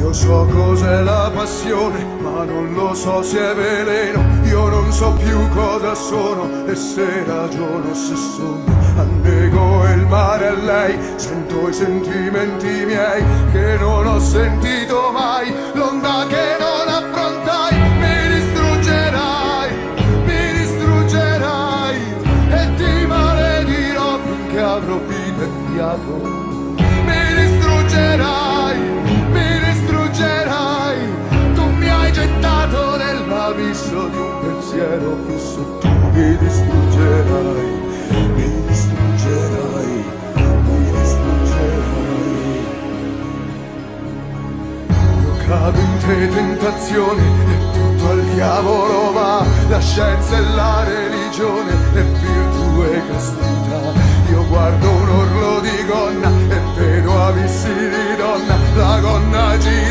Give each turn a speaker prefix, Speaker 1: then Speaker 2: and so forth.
Speaker 1: Io so cos'è la passione, ma non lo so se è veleno. Io non so più cosa sono e se ragiono, se sogno. Annego il mare a lei, sento i sentimenti miei che non ho sentito mai. L'onda che non affrontai, mi distruggerai e ti maledirò finché avrò vita e fiato. Mi distruggerai, tu mi hai gettato nell'abisso di un pensiero fisso. Tu mi distruggerai, mi distruggerai, mi distruggerai. Io cado in te tentazione e tutto al diavolo va. La scienza e la religione e virtù e castità. Io guardo un orlo di gonna e vedo abissi di donna, la gonna gira